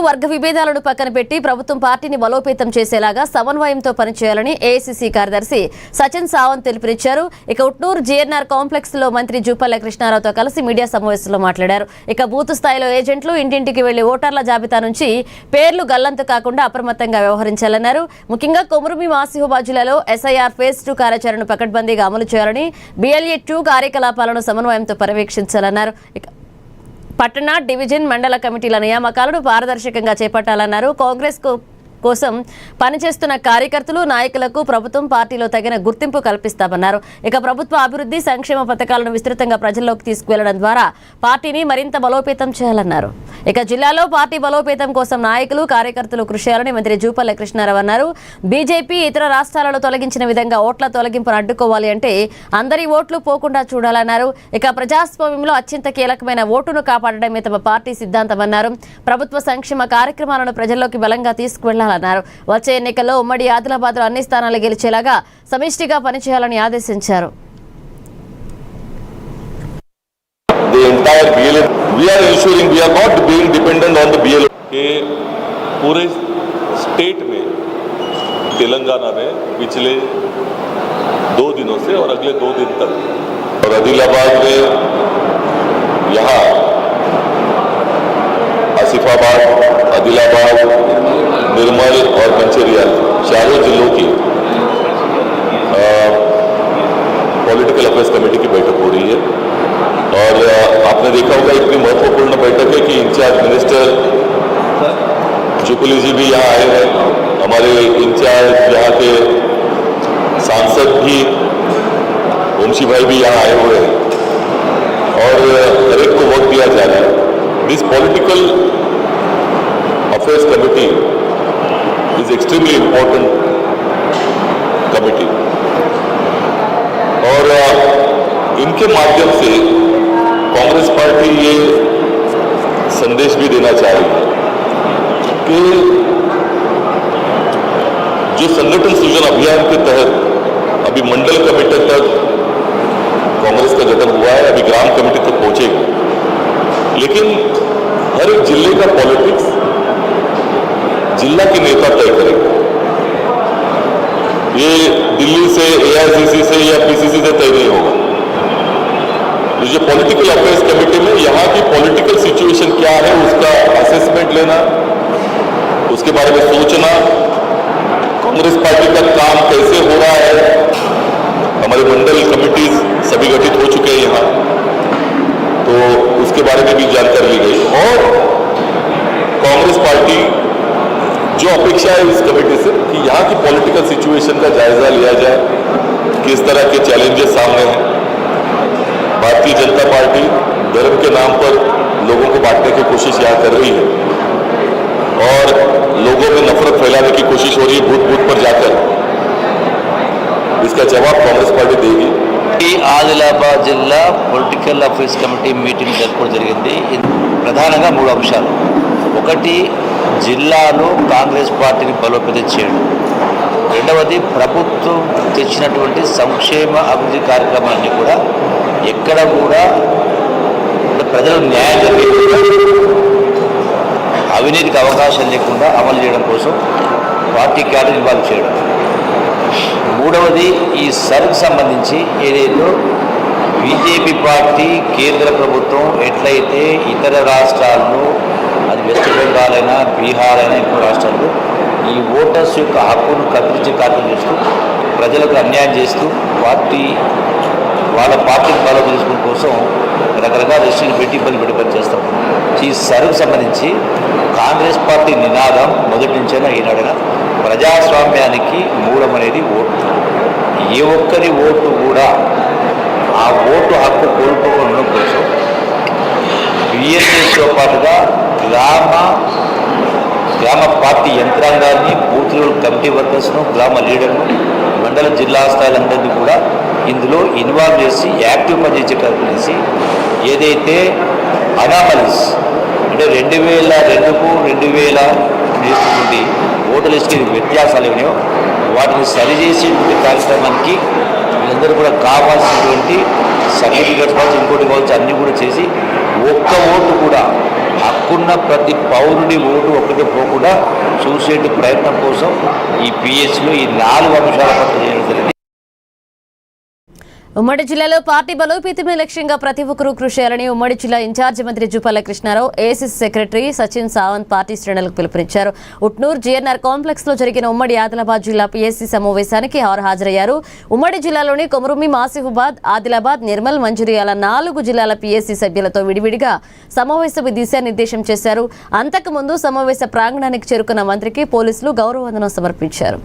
వర్గ విభేదాలను పక్కన పెట్టి ప్రభుత్వం పార్టీని బలోపేతం చేసేలాగా సమన్వయంతో పనిచేయాలని ఏఐసీసీ కార్యదర్శి సచిన్ సావంత్ పిలుపునిచ్చారు. ఇక ఉట్నూరు జీఎన్ఆర్ కాంప్లెక్స్ లో మంత్రి జూపల్లి కృష్ణారావుతో కలిసి మీడియా సమావేశంలో మాట్లాడారు. ఇక బూత్ స్థాయిలో ఏజెంట్లు ఇంటింటికి వెళ్లి ఓటర్ల జాబితా నుంచి పేర్లు గల్లంతు కాకుండా అప్రమత్తంగా వ్యవహరించాలన్నారు. ముఖ్యంగా కొమురుమి ఆసిఫాబాద్ జిల్లాలో ఎస్ఐఆర్ ఫేజ్ 2 కార్యాచరణను పకడ్బందీగా అమలు చేయాలని, BLA 2 కార్యకలాపాలను సమన్వయంతో పర్యవేక్షించాలన్నారు. పట్టణ, డివిజన్, మండల కమిటీల నియామకాలను పారదర్శకంగా చేపట్టాలన్నారు. కాంగ్రెస్ కోసం పనిచేస్తున్న కార్యకర్తలు, నాయకులకు ప్రభుత్వం పార్టీలో తగిన గుర్తింపు కల్పిస్తామన్నారు. ఇక ప్రభుత్వ అభివృద్ధి సంక్షేమ పథకాలను విస్తృతంగా ప్రజల్లోకి తీసుకువెళ్లడం ద్వారా పార్టీని మరింత బలోపేతం చేయాలన్నారు. ఇక జిల్లాలో పార్టీ బలోపేతం కోసం నాయకులు, కార్యకర్తలు కృషి చేయాలని మంత్రి జూపల్లి కృష్ణారావు అన్నారు. బీజేపీ ఇతర రాష్ట్రాలలో తొలగించిన విధంగా ఓట్ల తొలగింపును అడ్డుకోవాలి అంటే అందరి ఓట్లు పోకుండా చూడాలన్నారు. ఇక ప్రజాస్వామ్యంలో అత్యంత కీలకమైన ఓటును కాపాడడమే తమ పార్టీ సిద్ధాంతమన్నారు. ప్రభుత్వ సంక్షేమ కార్యక్రమాలను ప్రజల్లోకి బలంగా తీసుకువెళ్లాలన్నారు. వచ్చే ఎన్నికల్లో ఉమ్మడి ఆదిలాబాద్ లో అన్ని స్థానాలు గెలిచేలాగా సమిష్టిగా పనిచేయాలని ఆదేశించారు. The entire BLA, we are ensuring we are not being dependent on the BLA. के पूरे स्टेट में, तेलंगाना में पिछले 2 दिनों से और अगले 2 दिन तक, और आदिलाबाद में यहाँ आसिफाबाद, आदिलाबाद, निर्मल और मंचिरियल चारों जिलों की पॉलिटिकल अफेयर्स कमेटी की बैठक हो रही है. और आपने देखा होगा इतनी महत्वपूर्ण बैठक है कि इंचार्ज मिनिस्टर जुपली जी भी यहाँ आए हैं, हमारे इंचार्ज यहाँ के सांसद भी वंशी भाई भी यहाँ आए हुए हैं और हर एक को वोट दिया जा रहा है. This political affairs committee is extremely important committee और इनके माध्यम से कांग्रेस पार्टी ये संदेश भी देना चाह रही है कि जो संगठन सृजन अभियान के तहत अभी मंडल कमेटी तक कांग्रेस का गठन हुआ है, अभी ग्राम कमेटी तक पहुंचेगा, लेकिन हर एक जिले का पॉलिटिक्स जिला के नेता तय करेगा. ये दिल्ली से, AICC से या PCC से तय नहीं होगा. जो पॉलिटिकल अफेयर्स कमेटी में यहाँ की पॉलिटिकल सिचुएशन क्या है उसका असेसमेंट लेना, उसके बारे में सोचना, कांग्रेस पार्टी का काम कैसे हो रहा है. हमारे मंडल कमिटीज सभी गठित हो चुके हैं यहाँ, तो उसके बारे में भी जानकारी ली गई और कांग्रेस पार्टी जो अपेक्षा है इस कमेटी से कि यहाँ की पॉलिटिकल सिचुएशन का जायजा लिया जाए, किस तरह के चैलेंजेस सामने हैं. भारतीय जनता पार्टी धर्म के नाम पर लोगों को बांटने की कोशिश यहाँ कर रही है और लोगों में नफरत फैलाने की कोशिश हो रही है बूथ बूथ पर जाकर. इसका जवाब कांग्रेस पार्टी देगी. ఆదిలాబాద్ జిల్లా పొలిటికల్ అఫేర్స్ కమిటీ మీటింగ్ జరపడం జరిగింది. ప్రధానంగా 3 అంశాలు. ఒకటి, జిల్లాలో కాంగ్రెస్ పార్టీని బలోపేతం చేయడం. రెండవది, ప్రభుత్వం తెచ్చినటువంటి సంక్షేమ అభివృద్ధి కార్యక్రమాలన్నీ కూడా ఎక్కడ కూడా ప్రజలకు న్యాయం జరిగేకుండా, అవినీతికి అవకాశం లేకుండా అమలు చేయడం కోసం పార్టీ క్యాడర్ ఇన్వాల్వ్ చేయడం. మూడవది, ఈ సర్క్ సంబంధించి ఏదైతే బీజేపీ పార్టీ కేంద్ర ప్రభుత్వం ఎట్లయితే ఇతర రాష్ట్రాల్లో, అది వెస్ట్ బెంగాల్ అయినా, బీహార్ అయినా, ఇంకో రాష్ట్రాల్లో ఈ ఓటర్స్ యొక్క హక్కును కత్తిరించే కార్యక్రమం చేస్తూ ప్రజలకు అన్యాయం చేస్తూ వాళ్ళ పార్టీని ఫాలో చేసుకోవడం కోసం రకరకాల రిస్ట్రిక్షన్ పెట్టి ఇబ్బంది పెట్టి పనిచేస్తాం. ఈ సర్కు సంబంధించి కాంగ్రెస్ పార్టీ నినాదం మొదటి నుంచైనా ఈనాడైనా ప్రజాస్వామ్యానికి మూలం అనేది ఓటు. ఏ ఒక్కరి ఓటు కూడా ఆ ఓటు హక్కు కోల్పోకుండా కోసం BSSతో పాటుగా గ్రామ పార్టీ యంత్రాంగాన్ని, బూత్ లెవెల్ కమిటీ వర్కర్స్ను, గ్రామ లీడర్ను, మండల జిల్లా స్థాయిలందరినీ కూడా ఇందులో ఇన్వాల్వ్ చేసి యాక్టివ్ పనిచేసే కార్యక్రమం చేసి ఏదైతే అనామలీస్ అంటే 2002కు 2000 నుండి ఓటర్ లిస్టుకి వ్యత్యాసాలు ఏమైనాయో వాటిని సరిచేసేటువంటి కార్యక్రమానికి వీళ్ళందరూ కూడా కావాల్సినటువంటి సర్టిఫికేట్స్ కావచ్చు, ఇంకోటి కావచ్చు, అన్నీ కూడా చేసి ఒక్క ఓటు కూడా హక్కున్న ప్రతి పౌరుడి ఓటు ఒక్కటి పోకుండా చూసే ప్రయత్నం కోసం ఈ పిఎస్లో ఈ 4 అంశాల పట్ల చేయడం జరిగింది. ఉమ్మడి జిల్లాలో పార్టీ బలోపేతమే లక్ష్యంగా ప్రతి ఒక్కరూ కృషి చేయాలని ఉమ్మడి జిల్లా ఇన్ఛార్జి మంత్రి జూపల్లి కృష్ణారావు ఏఐసీసీ సెక్రటరీ సచిన్ సావంత్ పార్టీ శ్రేణులకు పిలుపునిచ్చారు. ఉట్నూరు జీఎన్ఆర్ కాంప్లెక్స్ లో జరిగిన ఉమ్మడి ఆదిలాబాద్ జిల్లా పీఎస్సీ సమావేశానికి వారు హాజరయ్యారు. ఉమ్మడి జిల్లాలోని కొమరుమి, ఆసిఫాబాద్, ఆదిలాబాద్, నిర్మల్, మంచిర్యాల 4 జిల్లాల పీఎస్సీ సభ్యులతో విడివిడిగా సమావేశం దిశానిర్దేశం చేశారు. అంతకుముందు సమావేశ ప్రాంగణానికి చేరుకున్న మంత్రికి పోలీసులు గౌరవవందనం సమర్పించారు.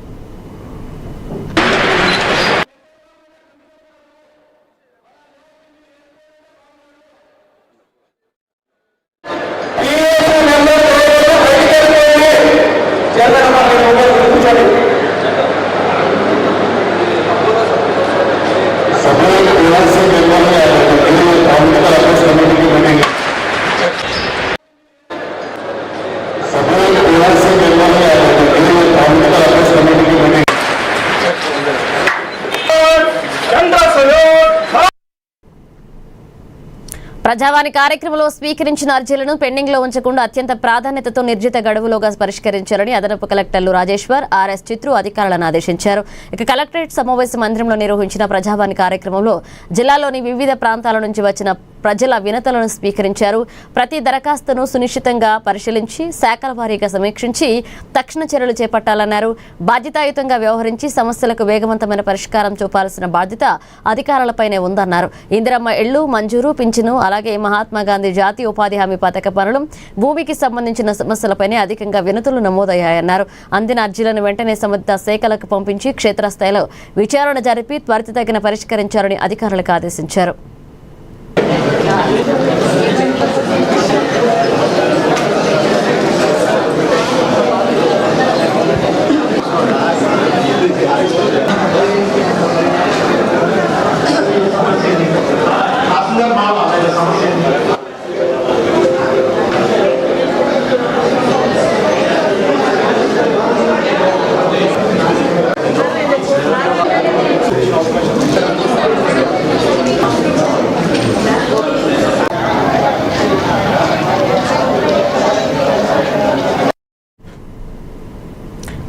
ప్రజావాణి కార్యక్రమంలో స్వీకరించిన అర్జీలను పెండింగ్ లో ఉంచకుండా అత్యంత ప్రాధాన్యతతో నిర్జిత గడువులోగా పరిష్కరించాలని అదనపు కలెక్టర్లు రాజేశ్వర్, ఆర్ఎస్ చిత్రు అధికారులను ఆదేశించారు. ఇక కలెక్టరేట్ సమావేశ మందిరంలో నిర్వహించిన ప్రజావాణి కార్యక్రమంలో జిల్లాలోని వివిధ ప్రాంతాల నుంచి వచ్చిన ప్రజల వినతులను స్వీకరించారు. ప్రతి దరఖాస్తును సునిశ్చితంగా పరిశీలించి శాఖల వారీగా సమీక్షించి తక్షణ చర్యలు చేపట్టాలన్నారు. బాధ్యతాయుతంగా వ్యవహరించి సమస్యలకు వేగవంతమైన పరిష్కారం చూపాల్సిన బాధ్యత అధికారులపైనే ఉందన్నారు. ఇందిరమ్మ ఇళ్లు మంజూరు, పింఛను, అలాగే మహాత్మాగాంధీ జాతీయ ఉపాధి హామీ పథక పనులు, భూమికి సంబంధించిన సమస్యలపైనే అధికంగా వినతులు నమోదయ్యాయన్నారు. అందిన అర్జీలను వెంటనే సంబంధిత శాఖలకు పంపించి క్షేత్రస్థాయిలో విచారణ జరిపి త్వరితగిన పరిష్కరించాలని అధికారులకు ఆదేశించారు.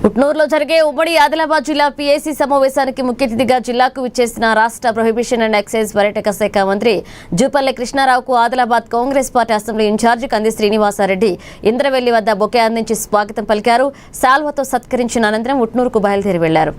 ఉట్నూరులో జరిగే ఉమ్మడి ఆదిలాబాద్ జిల్లా పీఏసీ సమావేశానికి ముఖ్య అతిథిగా జిల్లాకు విచ్చేసిన రాష్ట్ర ప్రొహిబిషన్ అండ్ ఎక్సైజ్ పర్యాటక శాఖ మంత్రి జూపల్లి కృష్ణారావుకు Adilabad Congress party assembly incharge Kandi Srinivasa Reddy Indravelli వద్ద బొకే అందించి స్వాగతం పలికారు. శాల్వతో సత్కరించిన అనంతరం ఉట్నూరుకు బయలుదేరి వెళ్లారు.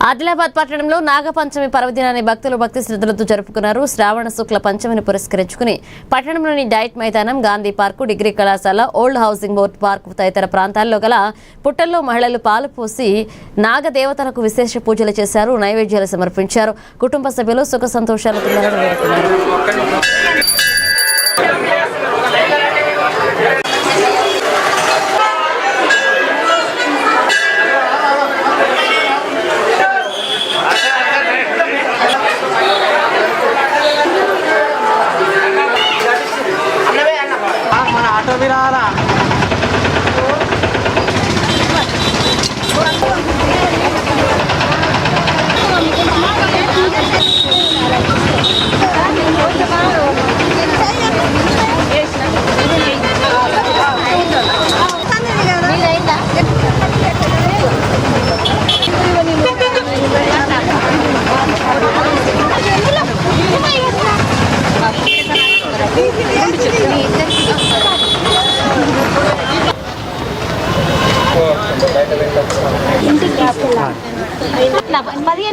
ఆదిలాబాద్ పట్టణంలో నాగపంచమి పర్వదినాన్ని భక్తులు భక్తి శ్రద్ధలతో జరుపుకున్నారు. శ్రావణ శుక్ల పంచమిని పురస్కరించుకుని పట్టణంలోని డైట్ మైదానం, గాంధీ పార్కు, డిగ్రీ కళాశాల, ఓల్డ్ హౌసింగ్ బోర్డు పార్కు తదితర ప్రాంతాల్లో గల పుట్టల్లో మహిళలు పాలు పోసి నాగదేవతలకు విశేష పూజలు చేశారు, నైవేద్యాలు సమర్పించారు. కుటుంబ సభ్యులు సుఖ సంతోషాలతో వేడుకున్నారు.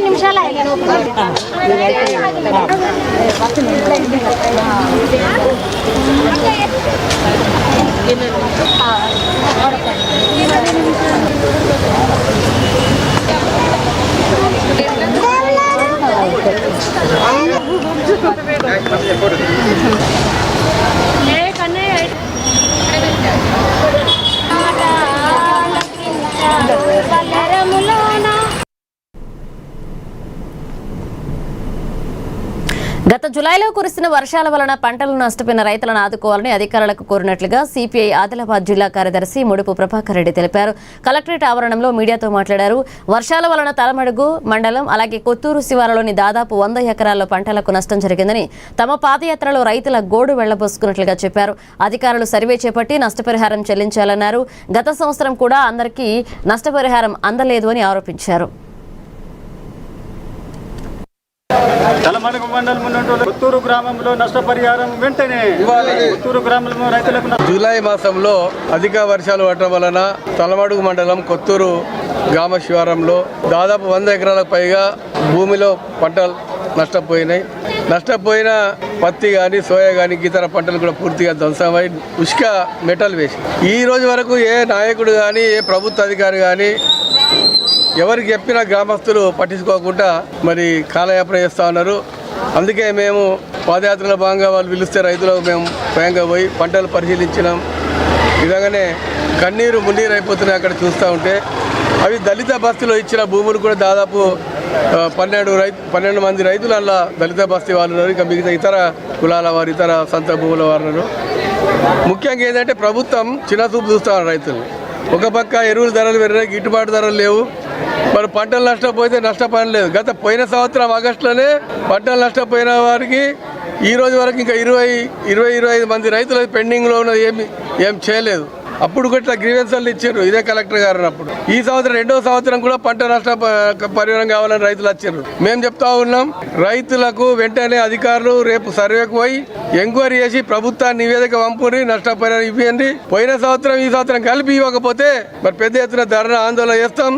నిమిషాలు గత జులైలో కురిసిన వర్షాల వలన పంటలు నష్టపోయిన రైతులను ఆదుకోవాలని అధికారులకు కోరినట్లుగా సిపిఐ ఆదిలాబాద్ జిల్లా కార్యదర్శి ముడుపు ప్రభాకర్ రెడ్డి తెలిపారు. కలెక్టరేట్ ఆవరణంలో మీడియాతో మాట్లాడారు. వర్షాల వలన తలమడుగు మండలం అలాగే కొత్తూరు శివారులోని దాదాపు 100 ఎకరాల్లో పంటలకు నష్టం జరిగిందని, తమ పాదయాత్రలో రైతుల గోడు వెళ్లబోసుకున్నట్లుగా చెప్పారు. అధికారులు సర్వే చేపట్టి నష్టపరిహారం చెల్లించాలన్నారు. గత సంవత్సరం కూడా అందరికీ నష్టపరిహారం అందలేదు అని ఆరోపించారు. తలమడుగు మండలం కొత్తూరు గ్రామంలో నష్టపరిహారం వెంటనే కొత్తూరు గ్రామంలో రైతులకు జూలై మాసంలో అధిక వర్షాలు పడటం వలన తలమడుగు మండలం కొత్తూరు గ్రామ శివారంలో దాదాపు 100 ఎకరాలకు పైగా భూమిలో పంటలు నష్టపోయినాయి. నష్టపోయిన పత్తి కానీ సోయా కానీ ఇతర పంటలు కూడా పూర్తిగా ధ్వంసమై ఉష్క మెటల్ వేసి ఈ రోజు వరకు ఏ నాయకుడు కానీ ఏ ప్రభుత్వ అధికారి కానీ ఎవరికి చెప్పినా గ్రామస్తులు పట్టించుకోకుండా మరి కాలయాపన చేస్తూ ఉన్నారు. అందుకే మేము పాదయాత్రలో భాగంగా వాళ్ళు పిలిస్తే రైతులకు మేము స్వయంగా పోయి పంటలు పరిశీలించినాం. విధంగానే కన్నీరు మున్నీరు అయిపోతున్నాయి. అక్కడ చూస్తూ ఉంటే అవి దళిత బస్తీలో ఇచ్చిన భూములు కూడా దాదాపు 12 మంది రైతులు అలా దళిత బస్తీ వాళ్ళు ఉన్నారు. ఇంకా మిగతా ఇతర కులాల వారు ఇతర సొంత భూముల వారు ఉన్నారు. ముఖ్యంగా ఏంటంటే ప్రభుత్వం చిన్న చూపు చూస్తూ ఉన్నారు రైతులు. ఒక పక్క ఎరువుల ధరలు పెరిగినాయి, గిట్టుబాటు ధరలు లేవు. మరి పంటలు నష్టపోతే నష్టపడడం లేదు. పోయిన సంవత్సరం ఆగస్టులోనే పంటలు నష్టపోయిన వారికి ఈ రోజు వరకు ఇంకా 25 మంది రైతులు పెండింగ్లో ఉన్నది ఏం చేయలేదు. అప్పుడు కూడా ఇట్లా గ్రీవెన్సర్లు ఇచ్చారు ఇదే కలెక్టర్ గారు అన్నప్పుడు. ఈ సంవత్సరం 2వ సంవత్సరం కూడా పంట నష్ట పరిహారం కావాలని రైతులు వచ్చారు. మేము చెప్తా ఉన్నాం, రైతులకు వెంటనే అధికారులు రేపు సర్వేకు పోయి ఎంక్వైరీ చేసి ప్రభుత్వాన్ని నివేదిక పంపుని నష్టపరిహారం ఇవ్వండి. పోయిన సంవత్సరం ఈ సంవత్సరం కలిపి ఇవ్వకపోతే మరి పెద్ద ఎత్తున ధర్నా ఆందోళన చేస్తాం.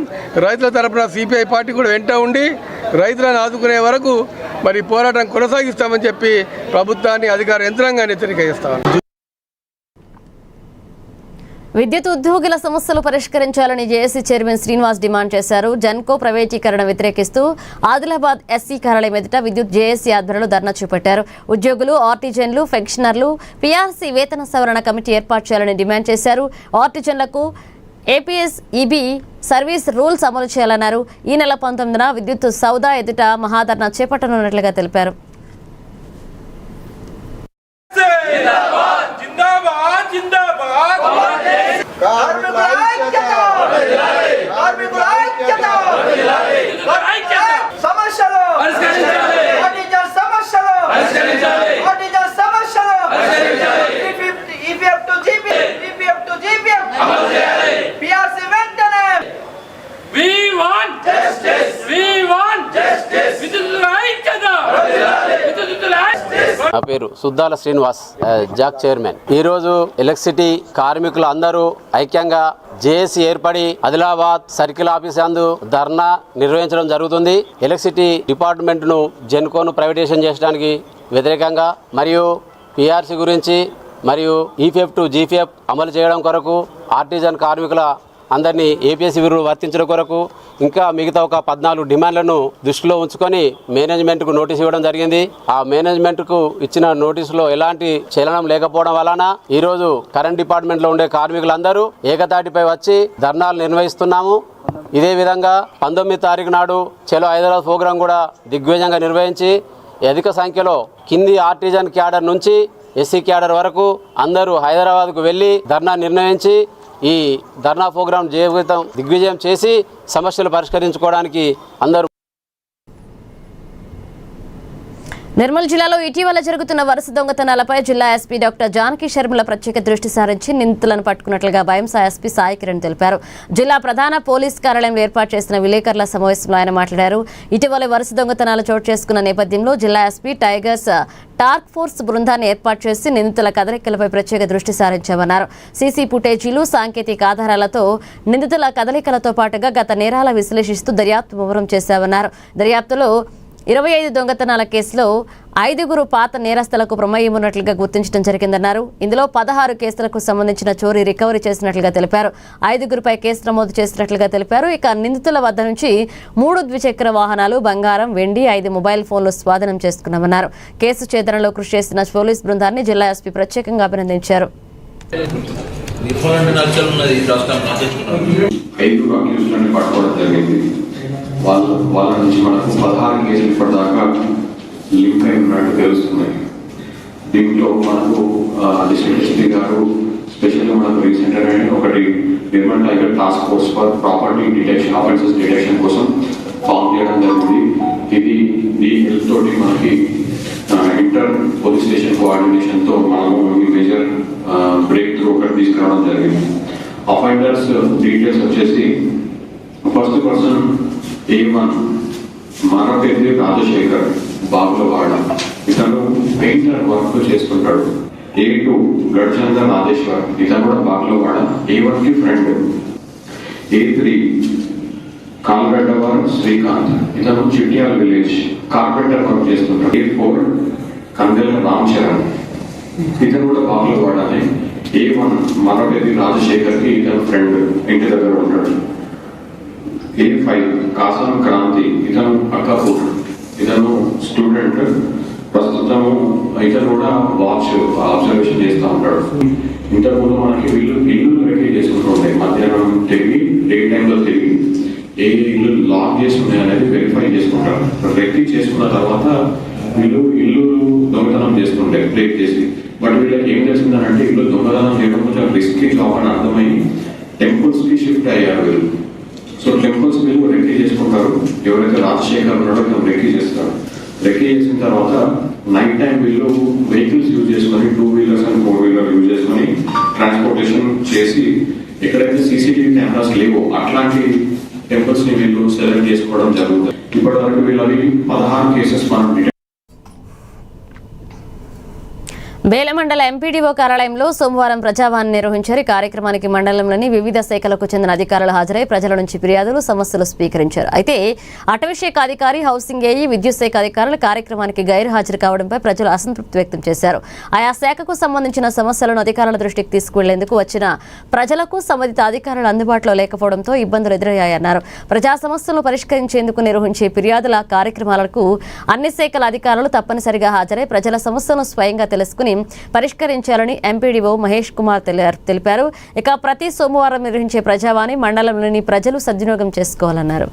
రైతుల తరఫున సిపిఐ పార్టీ కూడా వెంట ఉండి రైతులను ఆదుకునే వరకు మరి పోరాటం కొనసాగిస్తామని చెప్పి ప్రభుత్వాన్ని అధికార యంత్రాంగాన్ని హెచ్చరిక చేస్తాం. విద్యుత్ ఉద్యోగుల సమస్యలు పరిష్కరించాలని జేఏసీ చైర్మన్ శ్రీనివాస్ డిమాండ్ చేశారు. జెన్కో ప్రైవేటీకరణ వ్యతిరేకిస్తూ ఆదిలాబాద్ ఎస్సీ కార్యాలయం ఎదుట విద్యుత్ జేఏసీ ఆధ్వర్యంలో ధర్నా చేపట్టారు. ఉద్యోగులు, ఆర్టిజన్లు, పెన్షనర్లు పీఆర్సీ వేతన సవరణ కమిటీ ఏర్పాటు చేయాలని డిమాండ్ చేశారు. ఆర్టిజన్లకు ఏపీఎస్ఈబీ సర్వీస్ రూల్స్ అమలు చేయాలన్నారు. ఈ నెల 19న విద్యుత్ సౌదా ఎదుట మహాధర్నా చేపట్టనున్నట్లుగా తెలిపారు. నా పేరు సుద్దాల శ్రీనివాస్, జాక్ చైర్మన్. ఈరోజు ఎలక్ట్రిసిటీ కార్మికులు అందరూ ఐక్యంగా జేఏసీ ఏర్పడి ఆదిలాబాద్ సర్కిల్ ఆఫీస్ నందు ధర్నా నిర్వహించడం జరుగుతుంది. ఎలక్ట్రిసిటీ డిపార్ట్మెంట్ను జెన్కోను ప్రైవేటైజేషన్ చేయడానికి వ్యతిరేకంగా మరియు పీఆర్సీ గురించి మరియు ఈపీఎఫ్ టు జీపీఎఫ్ అమలు చేయడం కొరకు, ఆర్టిజన్ కార్మికుల అందరినీ ఏపీఎస్సీ విరులు వర్తించడం కొరకు, ఇంకా మిగతా ఒక 14 డిమాండ్లను దృష్టిలో ఉంచుకొని మేనేజ్మెంట్కు నోటీస్ ఇవ్వడం జరిగింది. ఆ మేనేజ్మెంట్కు ఇచ్చిన నోటీసులో ఎలాంటి చలనం లేకపోవడం వలన ఈరోజు కరెంట్ డిపార్ట్మెంట్లో ఉండే కార్మికులందరూ ఏకతాటిపై వచ్చి ధర్నాలు నిర్వహిస్తున్నాము. ఇదే విధంగా 19వ తారీఖు నాడు చలో హైదరాబాద్ ప్రోగ్రాం కూడా దిగ్విజయంగా నిర్వహించి అధిక సంఖ్యలో కింది ఆర్టిజన్ క్యాడర్ నుంచి ఎస్సీ క్యాడర్ వరకు అందరూ హైదరాబాద్కు వెళ్ళి ధర్నా నిర్ణయించి ఈ ధర్నా ప్రోగ్రాం జీవితం దిగ్విజయం చేసి సమస్యలు పరిష్కరించుకోవడానికి అందరూ నిర్మల్ జిల్లాలో ఇటీవల జరుగుతున్న వరుస దొంగతనాలపై జిల్లా ఎస్పీ డాక్టర్ జానకి శర్మల ప్రత్యేక దృష్టి సారించి నిందితులను పట్టుకున్నట్లుగా భయంసా ఎస్పీ సాయి కిరణ్ తెలిపారు. జిల్లా ప్రధాన పోలీస్ కార్యాలయంలో ఏర్పాటు చేసిన విలేకరుల సమావేశంలో ఆయన మాట్లాడారు. ఇటీవల వరుస దొంగతనాలు చోటు చేసుకున్న నేపథ్యంలో జిల్లా ఎస్పీ టైగర్స్ టాస్క్ ఫోర్స్ బృందాన్ని ఏర్పాటు చేసి నిందితుల కదలికలపై ప్రత్యేక దృష్టి సారించామన్నారు. సీసీ ఫుటేజీలు, సాంకేతిక ఆధారాలతో నిందితుల కదలికలతో పాటుగా గత నేరాల విశ్లేషిస్తూ దర్యాప్తు ముమ్మరం చేశామన్నారు. దర్యాప్తులో 25 దొంగతనాల కేసులో 5 పాత నేరస్తులకు ప్రమేయం ఉన్నట్లుగా గుర్తించడం జరిగిందన్నారు. ఇందులో 16 కేసులకు సంబంధించిన చోరీ రికవరీ చేసినట్లుగా తెలిపారు. 5పై కేసు నమోదు చేసినట్లుగా తెలిపారు. ఇక నిందితుల వద్ద నుంచి 3 ద్విచక్ర వాహనాలు, బంగారం, వెండి, 5 మొబైల్ ఫోన్లు స్వాధీనం చేసుకున్నామన్నారు. కేసు ఛేదనలో కృషి చేసిన పోలీస్ బృందాన్ని జిల్లా ఎస్పీ ప్రత్యేకంగా అభినందించారు. వాళ్ళ నుంచి మనకు 16 కేసులు ఇప్పటిదాకా లింక్ అయి ఉన్నట్టు తెలుస్తున్నాయి. దీంట్లో మనకు డిస్ట్రిక్ట్ ఎస్పీ గారు స్పెషల్గా మనకు రీసెంట్ ఒకటి Nirmal tiger task force for property detection, offences detection కోసం ఫామ్ చేయడం జరిగింది. ఈ హెల్ప్ తోటి మనకి ఇంటర్ పోలీస్ స్టేషన్ కోఆర్డినేషన్తో మనము ఈ మేజర్ బ్రేక్ త్రూ ఒకటి తీసుకురావడం జరిగింది. అఫెండర్స్ డీటెయిల్స్ వచ్చేసి ఫస్ట్ పర్సన్ A1 మానవపేరు రాజశేఖర్, బాగులవాడ, ఇతను పెయింటర్ వర్క్ చేసుకుంటాడు. A2 గడ్చంద్ర రాజేశ్వర్, ఇతను కూడా బాగులవాడ, A1 కి ఫ్రెండ్. A3 కాల్గడ్డవార్ శ్రీకాంత్, ఇతను చిట్యాల విలేజ్ కార్పెంటర్ వర్క్ చేస్తుంటాడు. A4 కందెల రామ్ చరణ్, ఇతను కూడా బాగులవాడనే. A1 మానవపేరు రాజశేఖర్ కి ఇతను ఫ్రెండ్, ఇంటి దగ్గర ఉంటాడు. A5 కాసం క్రాంతి, ఇతను అక్కాపూర్, ఇతను స్టూడెంట్, ప్రస్తుతము ఇతను కూడా వాచ్ అబ్జర్వేషన్ చేస్తూ ఉంటాడు. ఇంతకుముందు మనకి ఇల్లు రెక్కీ చేసుకుంటూ ఉంటాయి. మధ్యాహ్నం తిరిగి డే టైంలో తిరిగి ఏ ఇల్లు లాక్ చేసి ఉన్నాయి అనేది వెరిఫై చేసుకుంటారు. రెక్కీ చేసుకున్న తర్వాత వీళ్ళు ఇల్లు దొంగతనం చేస్తుంటే బ్రేక్ చేసి, బట్ వీళ్ళకి ఏం చేస్తుందంటే ఇల్లు దొంగతనం చేయడం కొంచెం రిస్కీ జాబ్ అని అర్థమై టెంపుల్స్కి షిఫ్ట్ అయ్యారు వీళ్ళు. సో టెంపుల్స్ వీళ్ళు రెక్కీ చేసుకుంటారు. ఎవరైతే రాజశేఖర్ ఉన్నాడో ఇతను రెక్కీ చేస్తారు. రెక్కీ చేసిన తర్వాత నైట్ టైం వీళ్ళు వెహికల్స్ యూజ్ చేసుకొని 2 వీలర్స్ అండ్ 4 వీలర్ యూజ్ చేసుకొని ట్రాన్స్పోర్టేషన్ చేసి ఎక్కడైతే సీసీటీవీ కెమెరాస్ లేవో అట్లాంటి టెంపుల్స్ ని వీళ్ళు సెలెక్ట్ చేసుకోవడం జరుగుతుంది. ఇప్పటి వరకు వీళ్ళవి 16 కేసెస్ మనం బేల మండల ఎంపీడీఓ కార్యాలయంలో సోమవారం ప్రజావాణి నిర్వహించారు. ఈ కార్యక్రమానికి మండలంలోని వివిధ శాఖలకు చెందిన అధికారులు హాజరై ప్రజల నుంచి ఫిర్యాదులు, సమస్యలు స్వీకరించారు. అయితే అటవీ శాఖ అధికారి, హౌసింగ్ ఏఈ, విద్యుత్ శాఖ అధికారులు కార్యక్రమానికి గైరు హాజరు కావడంపై ప్రజలు అసంతృప్తి వ్యక్తం చేశారు. ఆయా శాఖకు సంబంధించిన సమస్యలను అధికారుల దృష్టికి తీసుకువెళ్లేందుకు వచ్చిన ప్రజలకు సంబంధిత అధికారులు అందుబాటులో లేకపోవడంతో ఇబ్బందులు ఎదురయ్యాయన్నారు. ప్రజా సమస్యలను పరిష్కరించేందుకు నిర్వహించే ఫిర్యాదుల కార్యక్రమాలకు అన్ని శాఖల అధికారులు తప్పనిసరిగా హాజరై ప్రజల సమస్యలను స్వయంగా తెలుసుకుని పరిష్కరించాలని ఎంపీడీఓ మహేష్ కుమార్ తెలిపారు. ఇక ప్రతి సోమవారం నిర్వహించే ప్రజావాణి మండలంలోని ప్రజలు సద్వినియోగం చేసుకోవాలన్నారు.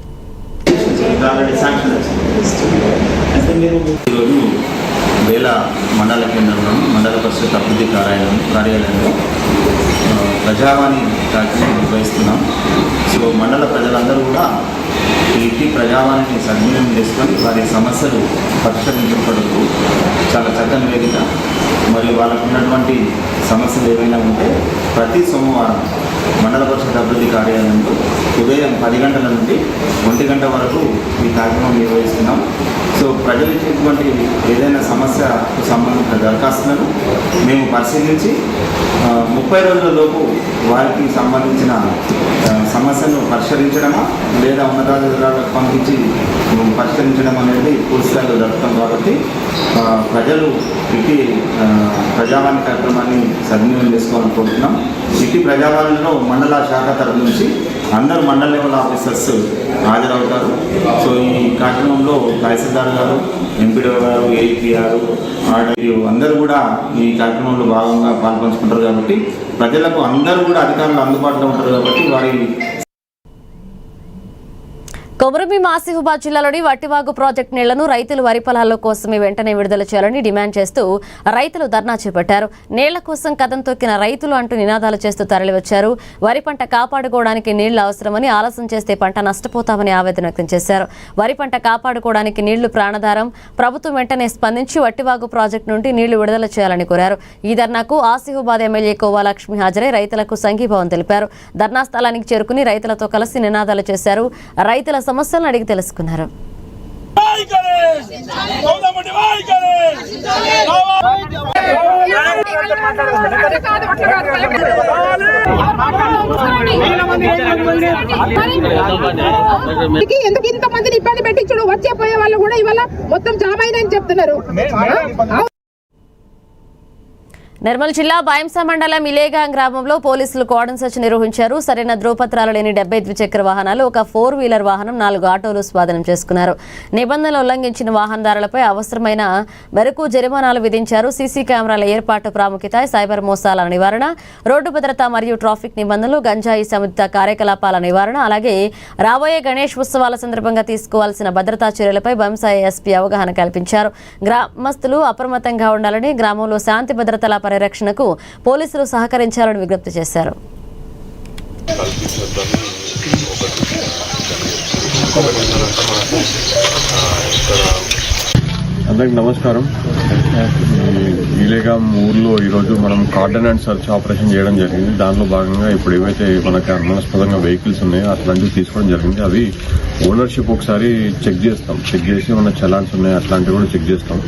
వేల మండల కేంద్రంలోని మండల పరిషత్ అభివృద్ధి కార్యాలయంలో ప్రజావాణి కార్యక్రమం నిర్వహిస్తున్నాం. సో మండల ప్రజలందరూ కూడా ఈ ప్రజావాణిని సద్వినియోగం చేసుకొని వారి సమస్యలు పరిష్కరించబడుతూ చాలా చక్కని వేదిక, మరియు వాళ్ళకు ఉన్నటువంటి సమస్యలు ఏవైనా ఉంటే ప్రతి సోమవారం మండల పరిషత్ అభివృద్ధి కార్యాలయంలో ఉదయం 10 గంటల నుండి 1 గంట వరకు ఈ కార్యక్రమం నిర్వహిస్తున్నాం. సో ప్రజలు ఇచ్చేటువంటి ఏదైనా సమస్యకు సంబంధించిన దరఖాస్తులను మేము పరిశీలించి 30 రోజుల లోపు వారికి సంబంధించిన సమస్యను పరిష్కరించడమా లేదా ఉన్నతాధికారులకు పంపించి పరిష్కరించడం అనేది పూర్తి స్థాయిలో జరుగుతాం. కాబట్టి ప్రజలు ఇటు ప్రజావాణి కార్యక్రమాన్ని సద్వినియోగం చేసుకోవాలని కోరుతున్నాం. సిటీ ప్రజావాణిలో మండల శాఖ తరఫు నుంచి అందరూ మండల లెవెల్ ఆఫీసర్స్ హాజరవుతారు. సో ఈ కార్యక్రమంలో తహసీల్దార్ గారు, ఎంపీడీఓ గారు, ఏఈపీ గారు, ఆర్డీఓ అందరూ కూడా ఈ కార్యక్రమంలో భాగంగా పాల్పంచుకుంటారు. కాబట్టి ప్రజలకు అందరూ కూడా అధికారులు అందుబాటులో ఉంటారు. కాబట్టి వారి కొమరంభీం ఆసిఫాబాద్ జిల్లాలోని వట్టివాగు ప్రాజెక్టు నీళ్లను రైతులు వరి పొలాల్లో కోసమే వెంటనే విడుదల చేయాలని డిమాండ్ చేస్తూ రైతులు ధర్నా చేపట్టారు. నీళ్ల కోసం కథం తొక్కిన రైతులు అంటూ నినాదాలు చేస్తూ తరలివచ్చారు. వరి పంట కాపాడుకోవడానికి నీళ్లు అవసరమని, ఆలస్యం చేస్తే పంట నష్టపోతామని ఆవేదన వ్యక్తం చేశారు. వరి పంట కాపాడుకోవడానికి నీళ్లు ప్రాణాధారం. ప్రభుత్వం వెంటనే స్పందించి వట్టివాగు ప్రాజెక్టు నుండి నీళ్లు విడుదల చేయాలని కోరారు. ఈ ధర్నాకు ఆసిఫాబాద్ ఎమ్మెల్యే కోవా లక్ష్మి హాజరై రైతులకు సంఘీభావం తెలిపారు. ధర్నా స్థలానికి చేరుకుని రైతులతో కలిసి నినాదాలు చేశారు. రైతుల సమస్యలను అడిగి తెలుసుకున్నారు. ఎందుకు ఇంతమందిని ఇబ్బంది పెట్టించడు? వచ్చే పోయే వాళ్ళు కూడా ఇవాళ మొత్తం జామ్ అయిందని చెప్తున్నారు. నిర్మల్ జిల్లా బాయంసా మండలం ఇలేగాం గ్రామంలో పోలీసులు కార్డన్ సెర్చ్ నిర్వహించారు. సరైన ధ్రువపత్రాలు లేని 70 ద్విచక్ర వాహనాలు, ఒక 4-వీలర్ వాహనం, 4 ఆటోలు స్వాధీనం చేసుకున్నారు. నిబంధనలు ఉల్లంఘించిన వాహనదారులపై అవసరమైన మేరకు జరిమానాలు విధించారు. సీసీ కెమెరాల ఏర్పాటు ప్రాముఖ్యత, సైబర్ మోసాల నివారణ, రోడ్డు భద్రత మరియు ట్రాఫిక్ నిబంధనలు, గంజాయి సంబంధిత కార్యకలాపాల నివారణ, అలాగే రాబోయే గణేష్ ఉత్సవాల సందర్భంగా తీసుకోవాల్సిన భద్రతా చర్యలపై బాయంసా ఎస్పీ అవగాహన కల్పించారు. గ్రామస్తులు అప్రమత్తంగా ఉండాలని, గ్రామంలో శాంతి భద్రతల పరిరక్షణకు పోలీసులు సహకరించాలని విజ్ఞప్తి చేశారు. అందరికి నమస్కారం. ఇలేగాం ఊర్లో ఈరోజు మనం కార్డన్ అండ్ సర్చ్ ఆపరేషన్ చేయడం జరిగింది. దానిలో భాగంగా ఇప్పుడు ఏవైతే మనకి అనుమానాస్పదంగా వెహికల్స్ ఉన్నాయో అట్లాంటివి తీసుకోవడం జరిగింది. అవి ఓనర్షిప్ ఒకసారి చెక్ చేస్తాం. చెక్ చేసి మన చలాన్స్ ఉన్నాయి అట్లాంటివి కూడా చెక్ చేస్తాం.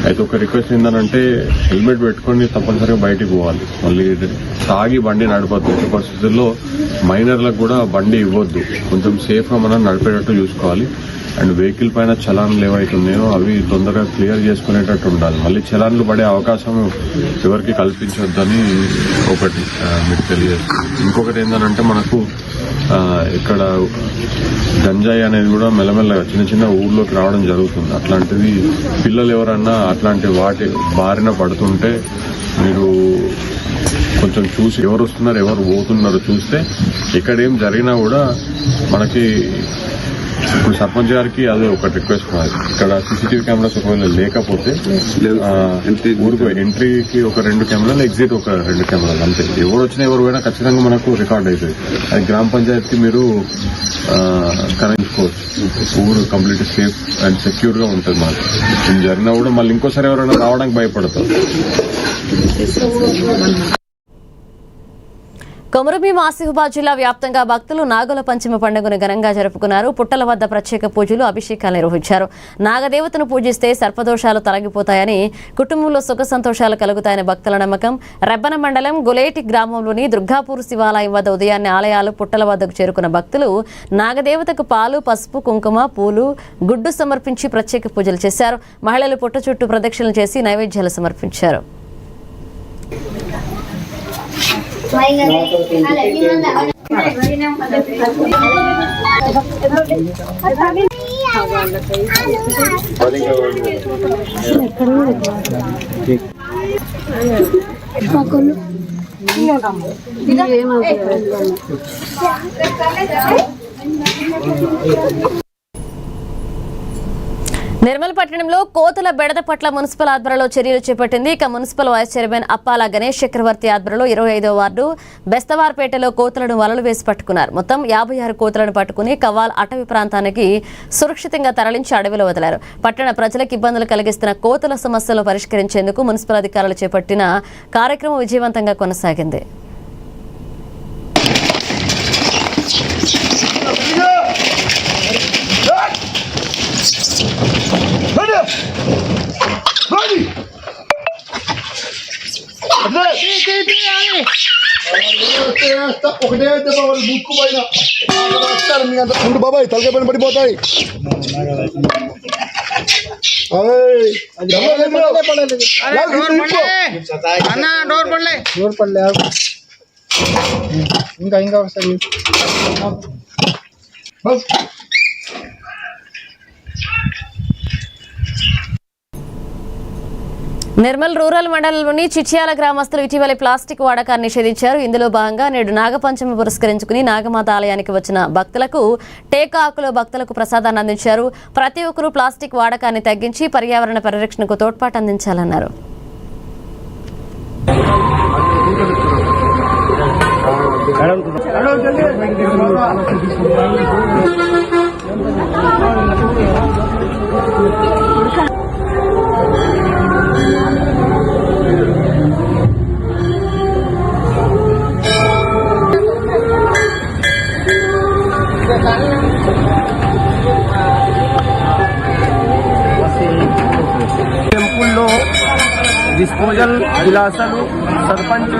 అయితే ఒక రిక్వెస్ట్ ఏంటంటే హెల్మెట్ పెట్టుకొని తప్పనిసరిగా బయటికి పోవాలి. మళ్ళీ తాగి బండి నడపద్దు. ఎట్టి పరిస్థితుల్లో మైనర్లకు కూడా బండి ఇవ్వద్దు. కొంచెం సేఫ్గా మనం నడిపేటట్టు చూసుకోవాలి. అండ్ వెహికల్ పైన చలాన్లు ఏవైతే ఉన్నాయో అవి తొందరగా క్లియర్ చేసుకునేటట్టు ఉండాలి. మళ్ళీ చలాన్లు పడే అవకాశం ఎవరికి కల్పించొద్దని ఒకటి మీకు తెలియజేస్తుంది. ఇంకొకటి ఏంటంటే మనకు ఇక్కడ గంజాయి అనేది కూడా మెల్లమెల్లగా చిన్న చిన్న ఊర్లోకి రావడం జరుగుతుంది. అట్లాంటిది పిల్లలు ఎవరన్నా అట్లాంటి వాటి బారిన పడుతుంటే మీరు కొంచెం చూసి ఎవరు వస్తున్నారు ఎవరు పోతున్నారో చూస్తే ఇక్కడ ఏం జరిగినా కూడా మనకి ఇప్పుడు సర్పంచ్ గారికి అదే ఒక రిక్వెస్ట్ ఉన్నది. ఇక్కడ సీసీటీవీ కెమెరాస్ ఒకవేళ లేకపోతే ఊరికి ఎంట్రీకి ఒక 2 కెమెరాలు, ఎగ్జిట్ ఒక 2 కెమెరాలు అంతే. ఎవరు వచ్చినా ఎవరు పోయినా ఖచ్చితంగా మనకు రికార్డ్ అవుతుంది. అది గ్రామ పంచాయతీకి మీరు కరెంచుకోవచ్చు. ఊరు కంప్లీట్ సేఫ్ అండ్ సెక్యూర్ గా ఉంటుంది. మనకు ఇది జరిగినా కూడా మళ్ళీ ఇంకోసారి ఎవరైనా రావడానికి భయపడతారు. కొమరంభీం ఆసిఫాబాద్ జిల్లా వ్యాప్తంగా భక్తులు నాగుల పంచమి పండుగను ఘనంగా జరుపుకున్నారు. పుట్టల వద్ద ప్రత్యేక పూజలు, అభిషేకాలు నిర్వహించారు. నాగదేవతను పూజిస్తే సర్పదోషాలు తొలగిపోతాయని, కుటుంబంలో సుఖ సంతోషాలు కలుగుతాయని భక్తుల నమ్మకం. రెబ్బన మండలం గులేటి గ్రామంలోని దుర్గాపూర్ శివాలయం వద్ద ఉదయాన్నే ఆలయాలు పుట్టల వద్దకు చేరుకున్న భక్తులు నాగదేవతకు పాలు, పసుపు, కుంకుమ, పూలు, గుడ్డు సమర్పించి ప్రత్యేక పూజలు చేశారు. మహిళలు పుట్ట చుట్టూ ప్రదక్షిణలు చేసి నైవేద్యాలు సమర్పించారు. నిర్మల్ పట్టణంలో కోతుల బెడద పట్ల మున్సిపల్ ఆధ్వర్యంలో చర్యలు చేపట్టింది. ఇక మున్సిపల్ వైస్ చైర్మన్ అప్పాల గణేష్ చక్రవర్తి ఆధ్వర్యంలో 25వ వార్డు బెస్తవార్పేటలో కోతులను వలలు వేసి పట్టుకున్నారు. మొత్తం 56 కోతులను పట్టుకుని కవ్వాల్ అటవీ ప్రాంతానికి సురక్షితంగా తరలించి అడవిలో వదిలారు. పట్టణ ప్రజలకు ఇబ్బందులు కలిగిస్తున్న కోతుల సమస్యలు పరిష్కరించేందుకు మున్సిపల్ అధికారులు చేపట్టిన కార్యక్రమం విజయవంతంగా కొనసాగింది. బాబాయ్ తలకాయ పైన పడిపోతాయి. ఇంకా ఒకసారి నిర్మల్ రూరల్ మండలంలోని చిట్యాల గ్రామస్తులు ఇటీవల ప్లాస్టిక్ వాడకాన్ని నిషేధించారు. ఇందులో భాగంగా నేడు నాగపంచమి పురస్కరించుకుని నాగమాత ఆలయానికి వచ్చిన భక్తులకు టేకా ఆకులో భక్తులకు ప్రసాదాన్ని అందించారు. ప్రతి ఒక్కరూ ప్లాస్టిక్ వాడకాన్ని తగ్గించి పర్యావరణ పరిరక్షణకు తోడ్పాటు అందించాలన్నారు. టెంపుల్లో డిస్పోజల్ విలాసాలు సర్పంచ్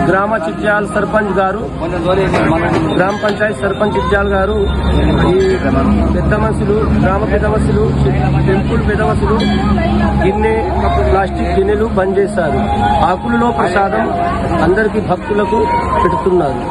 గ్రామ చిట్యాల సర్పంచ్ గారు, గ్రామ పంచాయత్ సర్పంచ్ చిట్యాల గారు, ఈ పెద్ద మనుషులు, గ్రామ పెద్ద మనుషులు, టెంపుల్ పెద్ద మనుషులు ప్లాస్టిక్ గిన్నెలు బంద్ చేశారు. ఆకులలో ప్రసాదం అందరికీ భక్తులకు పెడుతున్నారు.